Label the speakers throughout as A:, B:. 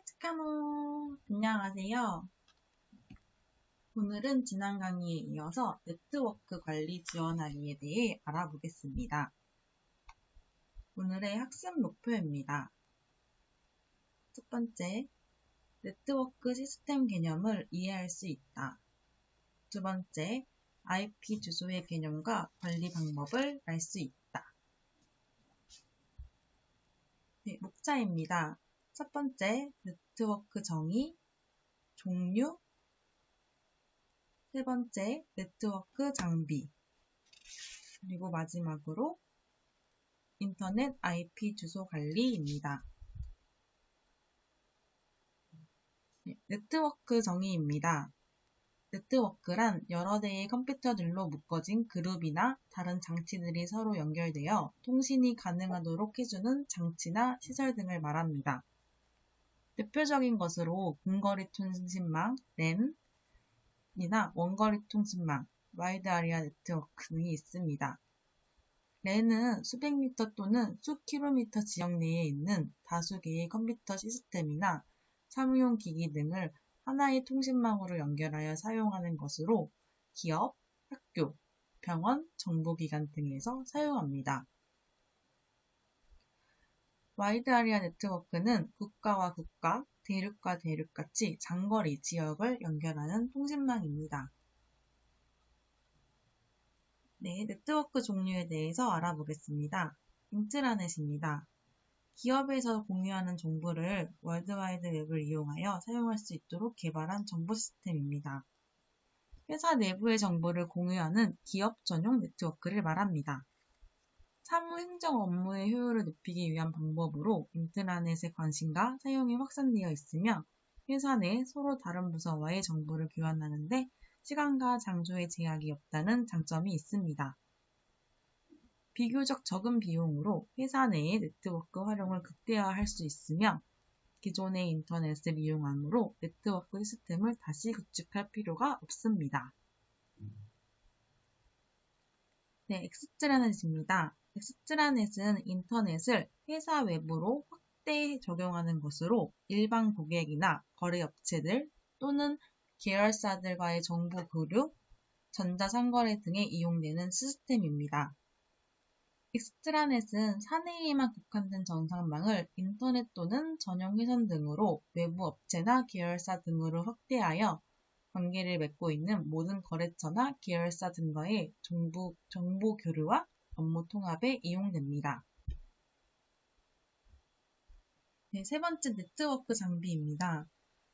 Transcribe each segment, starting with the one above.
A: 스카노 안녕하세요. 오늘은 지난 강의에 이어서 네트워크 관리 지원하기에 대해 알아보겠습니다. 오늘의 학습 목표입니다. 첫 번째, 네트워크 시스템 개념을 이해할 수 있다. 두 번째, IP 주소의 개념과 관리 방법을 알 수 있다. 네, 목차입니다. 첫 번째, 네트워크 정의, 종류, 세 번째, 네트워크 장비, 그리고 마지막으로 인터넷 IP 주소 관리입니다. 네트워크 정의입니다. 네트워크란 여러 대의 컴퓨터들로 묶어진 그룹이나 다른 장치들이 서로 연결되어 통신이 가능하도록 해주는 장치나 시설 등을 말합니다. 대표적인 것으로 근거리 통신망, LAN이나 원거리 통신망, 와이드 아리아 네트워크 등이 있습니다. 랜은 수백 미터 또는 수 킬로미터 지역 내에 있는 다수 개의 컴퓨터 시스템이나 사무용 기기 등을 하나의 통신망으로 연결하여 사용하는 것으로 기업, 학교, 병원, 정보기관 등에서 사용합니다. 와이드 아리아 네트워크는 국가와 국가, 대륙과 대륙같이 장거리 지역을 연결하는 통신망입니다. 네, 네트워크 종류에 대해서 알아보겠습니다. 인트라넷입니다. 기업에서 공유하는 정보를 월드와이드 웹을 이용하여 사용할 수 있도록 개발한 정보 시스템입니다. 회사 내부의 정보를 공유하는 기업 전용 네트워크를 말합니다. 사무 행정 업무의 효율을 높이기 위한 방법으로 인트라넷의 관심과 사용이 확산되어 있으며 회사 내 서로 다른 부서와의 정보를 교환하는데 시간과 장소의 제약이 없다는 장점이 있습니다. 비교적 적은 비용으로 회사 내의 네트워크 활용을 극대화할 수 있으며 기존의 인터넷을 이용하므로 네트워크 시스템을 다시 구축할 필요가 없습니다. 네, 엑스트라넷입니다. 엑스트라넷은 인터넷을 회사 외부로 확대 적용하는 것으로 일반 고객이나 거래업체들 또는 계열사들과의 정보 교류, 전자상거래 등에 이용되는 시스템입니다. 엑스트라넷은 사내에만 국한된 전산망을 인터넷 또는 전용 회선 등으로 외부 업체나 계열사 등으로 확대하여 관계를 맺고 있는 모든 거래처나 계열사 등과의 정보 교류와 업무 통합에 이용됩니다. 네, 세 번째 네트워크 장비입니다.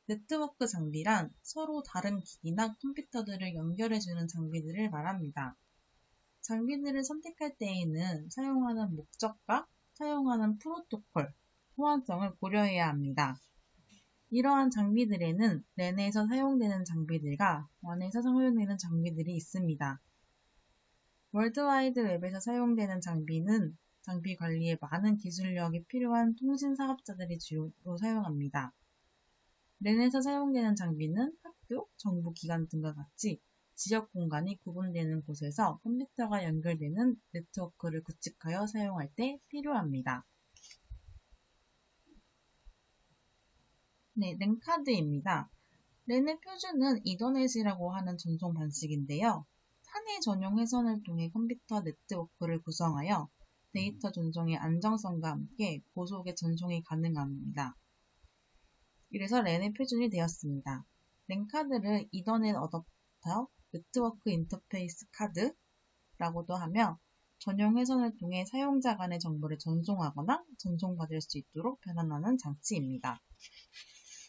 A: 네트워크 장비란 서로 다른 기기나 컴퓨터들을 연결해주는 장비들을 말합니다. 장비들을 선택할 때에는 사용하는 목적과 사용하는 프로토콜, 호환성을 고려해야 합니다. 이러한 장비들에는 랜에서 사용되는 장비들과 WAN에서 사용되는 장비들이 있습니다. 월드와이드 웹에서 사용되는 장비는 장비 관리에 많은 기술력이 필요한 통신 사업자들이 주로 사용합니다. 랜에서 사용되는 장비는 학교, 정부기관 등과 같이 지역 공간이 구분되는 곳에서 컴퓨터가 연결되는 네트워크를 구축하여 사용할 때 필요합니다. 네, 랜카드입니다. 랜의 표준은 이더넷이라고 하는 전송 방식인데요. 사내 전용 회선을 통해 컴퓨터 네트워크를 구성하여 데이터 전송의 안정성과 함께 고속의 전송이 가능합니다. 이래서 랜의 표준이 되었습니다. 랜카드를 이더넷 어댑터 네트워크 인터페이스 카드라고도 하며 전용 회선을 통해 사용자 간의 정보를 전송하거나 전송받을 수 있도록 변환하는 장치입니다.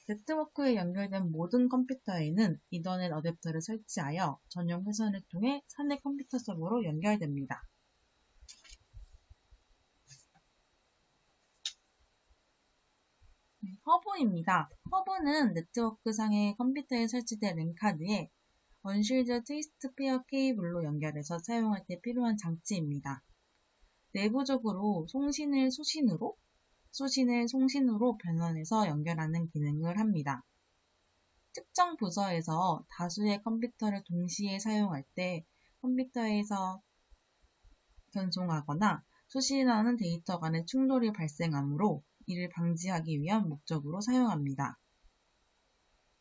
A: 네트워크에 연결된 모든 컴퓨터에는 이더넷 어댑터를 설치하여 전용 회선을 통해 사내 컴퓨터 서버로 연결됩니다. 허브입니다. 허브는 네트워크상의 컴퓨터에 설치된 랜카드에 언쉴드 트위스트 페어 케이블로 연결해서 사용할 때 필요한 장치입니다. 내부적으로 송신을 수신으로, 수신을 송신으로 변환해서 연결하는 기능을 합니다. 특정 부서에서 다수의 컴퓨터를 동시에 사용할 때 컴퓨터에서 전송하거나 수신하는 데이터 간의 충돌이 발생하므로 이를 방지하기 위한 목적으로 사용합니다.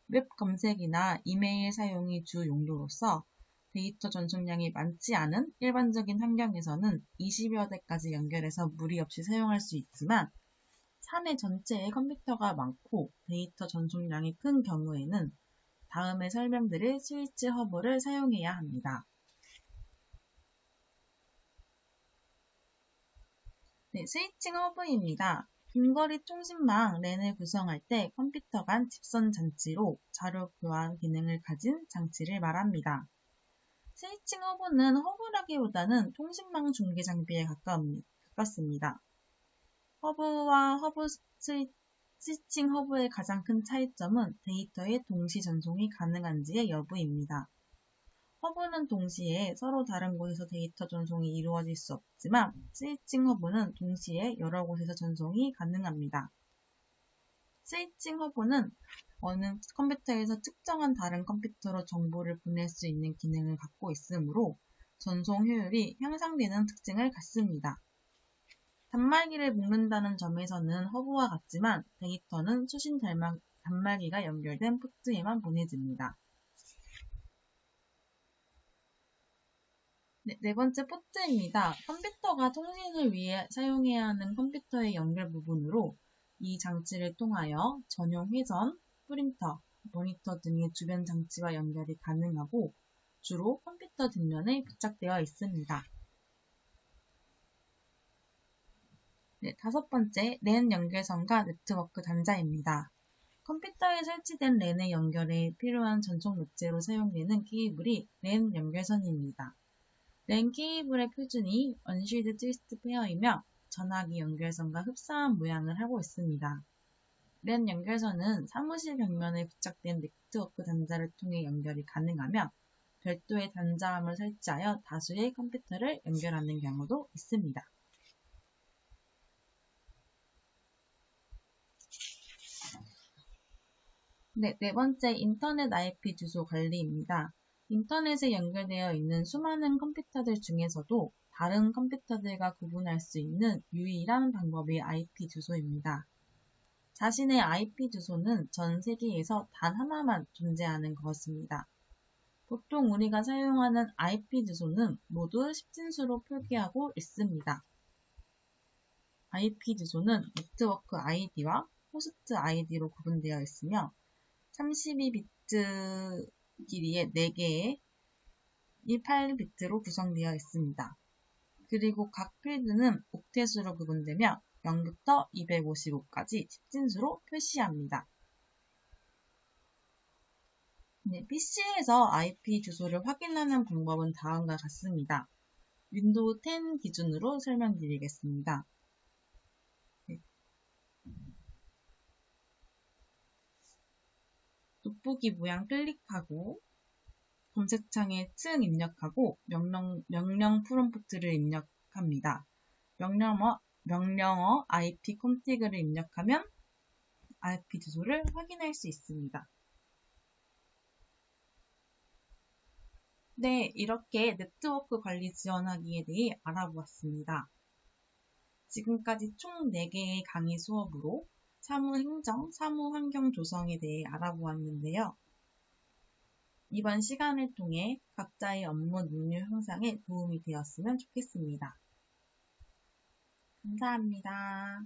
A: 웹 검색이나 이메일 사용이 주 용도로서 데이터 전송량이 많지 않은 일반적인 환경에서는 20여 대까지 연결해서 무리 없이 사용할 수 있지만 사내 전체에 컴퓨터가 많고 데이터 전송량이 큰 경우에는 다음에 설명드릴 스위치 허브를 사용해야 합니다. 네, 스위칭 허브입니다. 근거리 통신망 랜을 구성할 때 컴퓨터 간 집선 장치로 자료 교환 기능을 가진 장치를 말합니다. 스위칭 허브는 허브라기보다는 통신망 중계 장비에 가깝습니다. 허브와 스위칭 허브의 가장 큰 차이점은 데이터의 동시 전송이 가능한지의 여부입니다. 허브는 동시에 서로 다른 곳에서 데이터 전송이 이루어질 수 없지만 스위칭 허브는 동시에 여러 곳에서 전송이 가능합니다. 스위칭 허브는 어느 컴퓨터에서 특정한 다른 컴퓨터로 정보를 보낼 수 있는 기능을 갖고 있으므로 전송 효율이 향상되는 특징을 갖습니다. 단말기를 묶는다는 점에서는 허브와 같지만 데이터는 수신 단말기가 연결된 포트에만 보내집니다. 네 번째 포트입니다. 컴퓨터가 통신을 위해 사용해야 하는 컴퓨터의 연결 부분으로 이 장치를 통하여 전용 회전, 프린터, 모니터 등의 주변 장치와 연결이 가능하고 주로 컴퓨터 뒷면에 부착되어 있습니다. 네, 다섯 번째, 랜 연결선과 네트워크 단자입니다. 컴퓨터에 설치된 랜의 연결에 필요한 전송 매체로 사용되는 케이블이 랜 연결선입니다. 랜 케이블의 표준이 언쉴드 트위스트 페어이며 전화기 연결선과 흡사한 모양을 하고 있습니다. 랜 연결선은 사무실 벽면에 부착된 네트워크 단자를 통해 연결이 가능하며 별도의 단자함을 설치하여 다수의 컴퓨터를 연결하는 경우도 있습니다. 네 번째, 인터넷 IP 주소 관리입니다. 인터넷에 연결되어 있는 수많은 컴퓨터들 중에서도 다른 컴퓨터들과 구분할 수 있는 유일한 방법이 IP 주소입니다. 자신의 IP 주소는 전 세계에서 단 하나만 존재하는 것입니다. 보통 우리가 사용하는 IP 주소는 모두 10진수로 표기하고 있습니다. IP 주소는 네트워크 ID와 호스트 ID로 구분되어 있으며 32비트 길이의 4개의 18비트로 구성되어 있습니다. 그리고 각 필드는 옥텟수로 구분되며 0부터 255까지 10진수로 표시합니다. 네, PC에서 IP 주소를 확인하는 방법은 다음과 같습니다. 윈도우 10 기준으로 설명드리겠습니다. 네. 돋보기 모양 클릭하고 검색창에 층 입력하고 명령 프롬프트를 입력합니다. 명령어 IP config를 입력하면 IP 주소를 확인할 수 있습니다. 네, 이렇게 네트워크 관리 지원하기에 대해 알아보았습니다. 지금까지 총 4개의 강의 수업으로 사무행정, 사무환경 조성에 대해 알아보았는데요. 이번 시간을 통해 각자의 업무 능률 향상에 도움이 되었으면 좋겠습니다. 감사합니다.